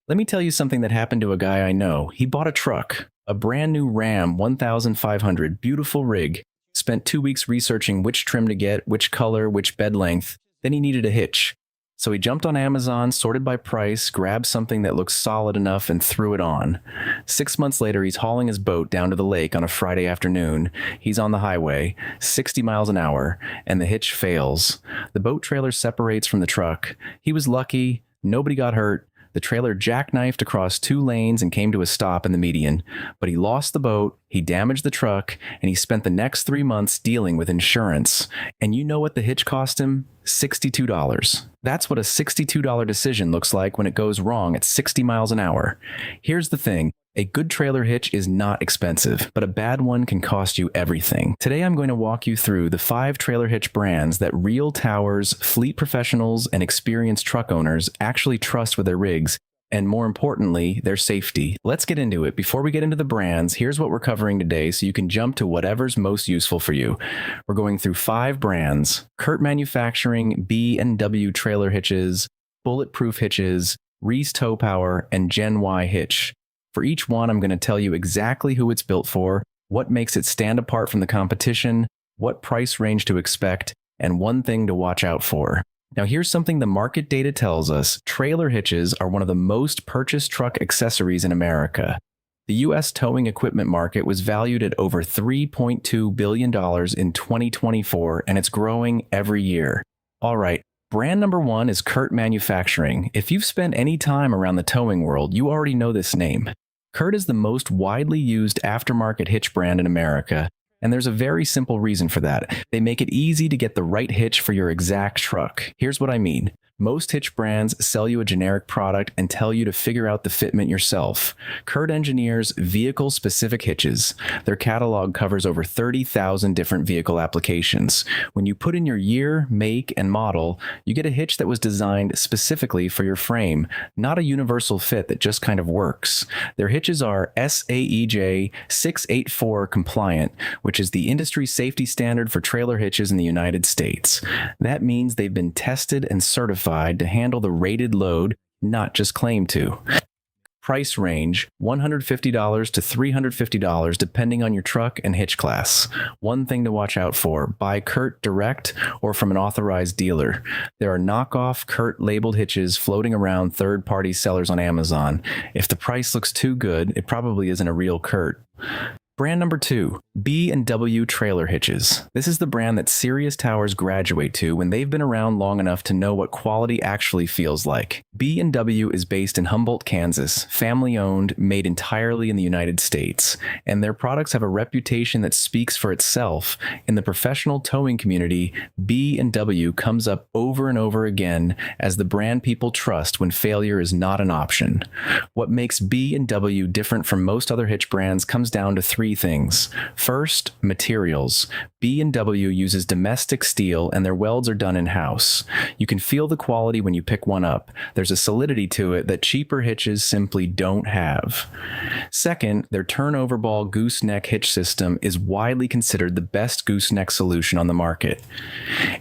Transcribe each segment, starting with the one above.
Let me tell you something that happened to a guy I know. He bought a truck, a brand new Ram 1500, beautiful rig, spent 2 weeks researching which trim to get, which color, which bed length. Then he needed a hitch. So he jumped on Amazon, sorted by price, grabbed something that looked solid enough, and threw it on. 6 months later, he's hauling his boat down to the lake on a Friday afternoon. He's on the highway, 60 miles an hour, and the hitch fails. The boat trailer separates from the truck. He was lucky. Nobody got hurt. The trailer jackknifed across 2 lanes and came to a stop in the median. But he lost the boat, he damaged the truck, and he spent the next 3 months dealing with insurance. And you know what the hitch cost him? $62. That's what a $62 decision looks like when it goes wrong at 60 miles an hour. Here's the thing. A good trailer hitch is not expensive, but a bad one can cost you everything. Today I'm going to walk you through the 5 trailer hitch brands that real towers, fleet professionals, and experienced truck owners actually trust with their rigs, and more importantly, their safety. Let's get into it. Before we get into the brands, here's what we're covering today so you can jump to whatever's most useful for you. We're going through 5 brands: CURT Manufacturing, B&W Trailer Hitches, BulletProof Hitches, Reese Towpower, and GEN-Y Hitch. For each one, I'm going to tell you exactly who it's built for, what makes it stand apart from the competition, what price range to expect, and one thing to watch out for. Now here's something the market data tells us. Trailer hitches are one of the most purchased truck accessories in America. The U.S. towing equipment market was valued at over $3.2 billion in 2024, and it's growing every year. All right. Brand number 1 is CURT Manufacturing. If you've spent any time around the towing world, you already know this name. CURT is the most widely used aftermarket hitch brand in America, and there's a very simple reason for that. They make it easy to get the right hitch for your exact truck. Here's what I mean. Most hitch brands sell you a generic product and tell you to figure out the fitment yourself. CURT engineers vehicle-specific hitches. Their catalog covers over 30,000 different vehicle applications. When you put in your year, make, and model, you get a hitch that was designed specifically for your frame, not a universal fit that just kind of works. Their hitches are SAEJ 684 compliant, which is the industry safety standard for trailer hitches in the United States. That means they've been tested and certified to handle the rated load, not just claim to. Price range, $150 to $350 depending on your truck and hitch class. One thing to watch out for: buy CURT direct or from an authorized dealer. There are knockoff CURT labeled hitches floating around third-party sellers on Amazon. If the price looks too good, it probably isn't a real CURT. Brand number 2, B&W Trailer Hitches. This is the brand that serious towers graduate to when they've been around long enough to know what quality actually feels like. B&W is based in Humboldt, Kansas, family-owned, made entirely in the United States, and their products have a reputation that speaks for itself. In the professional towing community, B&W comes up over and over again as the brand people trust when failure is not an option. What makes B&W different from most other hitch brands comes down to 3 things. First, materials. B&W uses domestic steel and their welds are done in-house. You can feel the quality when you pick one up. There's a solidity to it that cheaper hitches simply don't have. Second, their turnover ball gooseneck hitch system is widely considered the best gooseneck solution on the market.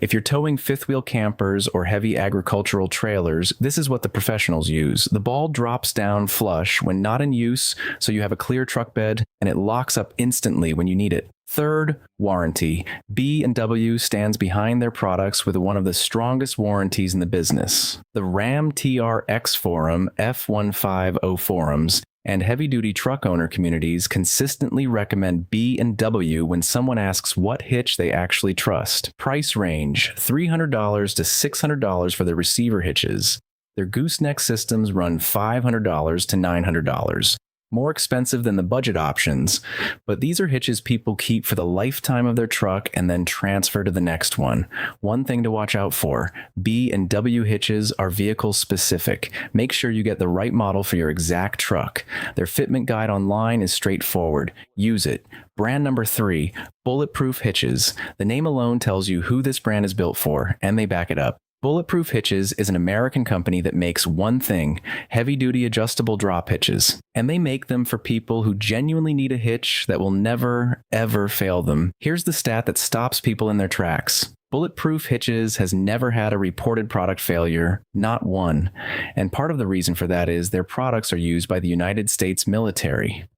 If you're towing fifth-wheel campers or heavy agricultural trailers, this is what the professionals use. The ball drops down flush when not in use, so you have a clear truck bed, and it locks up instantly when you need it. Third, warranty. B&W stands behind their products with one of the strongest warranties in the business. The Ram TRX Forum, F150 forums, and heavy-duty truck owner communities consistently recommend B&W when someone asks what hitch they actually trust. Price range, $300 to $600 for their receiver hitches. Their gooseneck systems run $500 to $900. More expensive than the budget options, but these are hitches people keep for the lifetime of their truck and then transfer to the next one. One thing to watch out for: B&W hitches are vehicle specific. Make sure you get the right model for your exact truck. Their fitment guide online is straightforward. Use it. Brand number 3, BulletProof Hitches. The name alone tells you who this brand is built for, and they back it up. BulletProof Hitches is an American company that makes one thing: heavy-duty adjustable drop hitches. And they make them for people who genuinely need a hitch that will never, ever fail them. Here's the stat that stops people in their tracks. BulletProof Hitches has never had a reported product failure, not one. And part of the reason for that is their products are used by the United States military.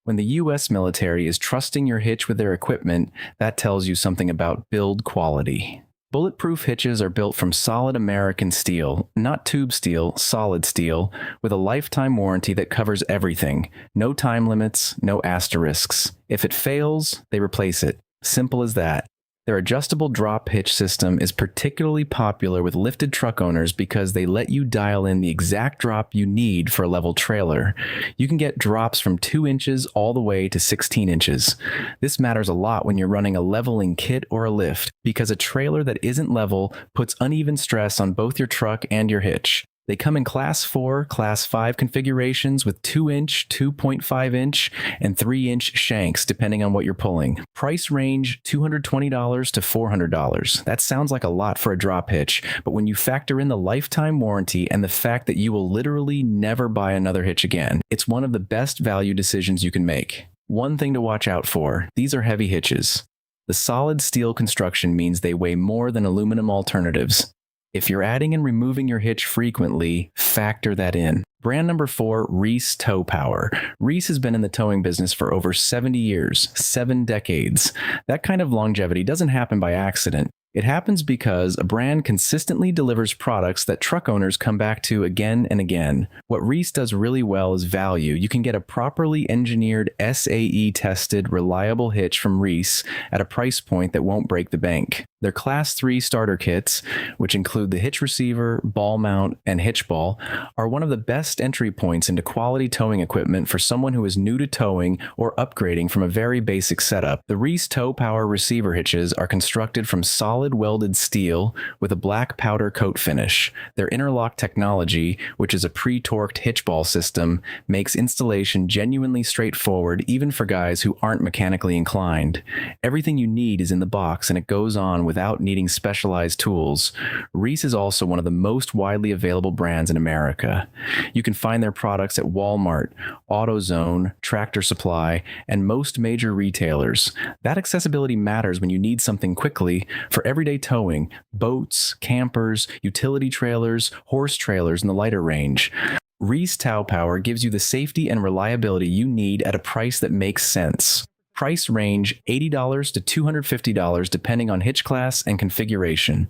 When the U.S. military is trusting your hitch with their equipment, that tells you something about build quality. Bulletproof hitches are built from solid American steel, not tube steel, solid steel, with a lifetime warranty that covers everything. No time limits, no asterisks. If it fails, they replace it. Simple as that. Their adjustable drop hitch system is particularly popular with lifted truck owners because they let you dial in the exact drop you need for a level trailer. You can get drops from 2 inches all the way to 16 inches. This matters a lot when you're running a leveling kit or a lift, because a trailer that isn't level puts uneven stress on both your truck and your hitch. They come in Class 4, Class 5 configurations with 2-inch, 2.5-inch, and 3-inch shanks, depending on what you're pulling. Price range $220 to $400. That sounds like a lot for a drop hitch, but when you factor in the lifetime warranty and the fact that you will literally never buy another hitch again, it's one of the best value decisions you can make. One thing to watch out for: these are heavy hitches. The solid steel construction means they weigh more than aluminum alternatives. If you're adding and removing your hitch frequently, factor that in. Brand number 4, Reese Towpower. Reese has been in the towing business for over 70 years, 7 decades. That kind of longevity doesn't happen by accident. It happens because a brand consistently delivers products that truck owners come back to again and again. What Reese does really well is value. You can get a properly engineered, SAE-tested, reliable hitch from Reese at a price point that won't break the bank. Their Class 3 starter kits, which include the hitch receiver, ball mount, and hitch ball, are one of the best entry points into quality towing equipment for someone who is new to towing or upgrading from a very basic setup. The Reese Towpower receiver hitches are constructed from solid welded steel with a black powder coat finish. Their interlock technology, which is a pre-torqued hitch ball system, makes installation genuinely straightforward even for guys who aren't mechanically inclined. Everything you need is in the box, and it goes on without needing specialized tools. Reese is also one of the most widely available brands in America. You can find their products at Walmart, AutoZone, Tractor Supply, and most major retailers. That accessibility matters when you need something quickly for everyday towing: boats, campers, utility trailers, horse trailers, and the lighter range. Reese Towpower gives you the safety and reliability you need at a price that makes sense. Price range $80 to $250 depending on hitch class and configuration.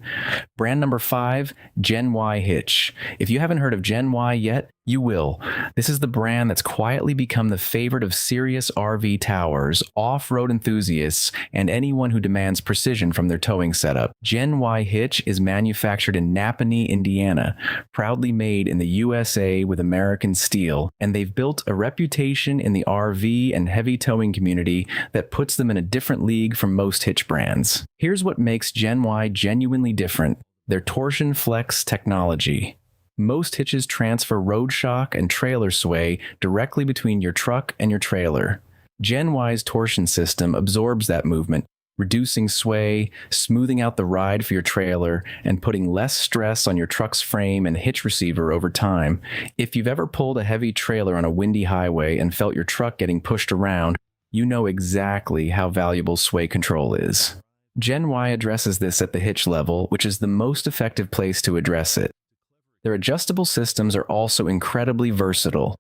Brand number 5, GEN-Y Hitch. If you haven't heard of GEN-Y yet, you will. This is the brand that's quietly become the favorite of serious RV towers, off-road enthusiasts, and anyone who demands precision from their towing setup. GEN-Y Hitch is manufactured in Napanee, Indiana, proudly made in the USA with American steel, and they've built a reputation in the RV and heavy towing community that puts them in a different league from most hitch brands. Here's what makes GEN-Y genuinely different: their torsion flex technology. Most hitches transfer road shock and trailer sway directly between your truck and your trailer. GEN-Y's torsion system absorbs that movement, reducing sway, smoothing out the ride for your trailer, and putting less stress on your truck's frame and hitch receiver over time. If you've ever pulled a heavy trailer on a windy highway and felt your truck getting pushed around, you know exactly how valuable sway control is. GEN-Y addresses this at the hitch level, which is the most effective place to address it. Their adjustable systems are also incredibly versatile.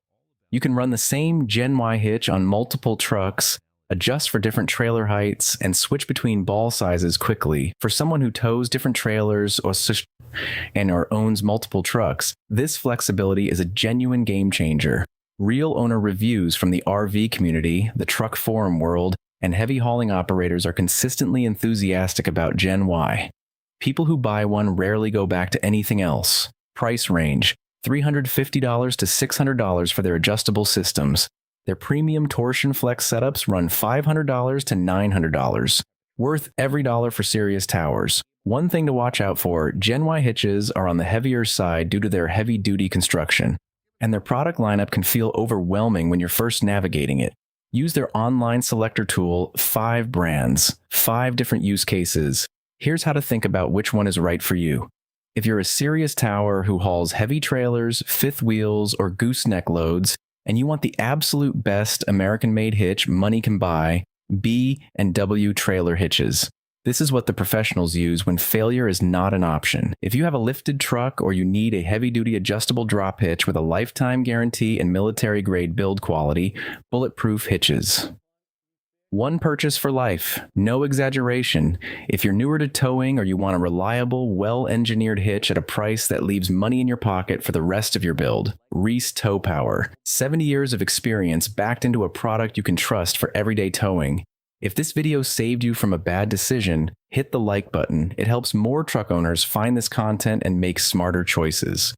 You can run the same GEN-Y hitch on multiple trucks, adjust for different trailer heights, and switch between ball sizes quickly. For someone who tows different trailers or owns multiple trucks, this flexibility is a genuine game changer. Real owner reviews from the RV community, the truck forum world, and heavy hauling operators are consistently enthusiastic about GEN-Y. People who buy one rarely go back to anything else. Price range $350 to $600 for their adjustable systems. Their premium torsion flex setups run $500 to $900. Worth every dollar for serious towers. One thing to watch out for: GEN-Y hitches are on the heavier side due to their heavy-duty construction, and their product lineup can feel overwhelming when you're first navigating it. Use their online selector tool: 5 brands, 5 different use cases. Here's how to think about which one is right for you. If you're a serious tower who hauls heavy trailers, fifth wheels, or gooseneck loads, and you want the absolute best American-made hitch money can buy, B&W Trailer Hitches. This is what the professionals use when failure is not an option. If you have a lifted truck or you need a heavy-duty adjustable drop hitch with a lifetime guarantee and military-grade build quality, BulletProof Hitches. One purchase for life, no exaggeration. If you're newer to towing or you want a reliable, well-engineered hitch at a price that leaves money in your pocket for the rest of your build, Reese Towpower. 70 years of experience backed into a product you can trust for everyday towing. If this video saved you from a bad decision, hit the like button. It helps more truck owners find this content and make smarter choices.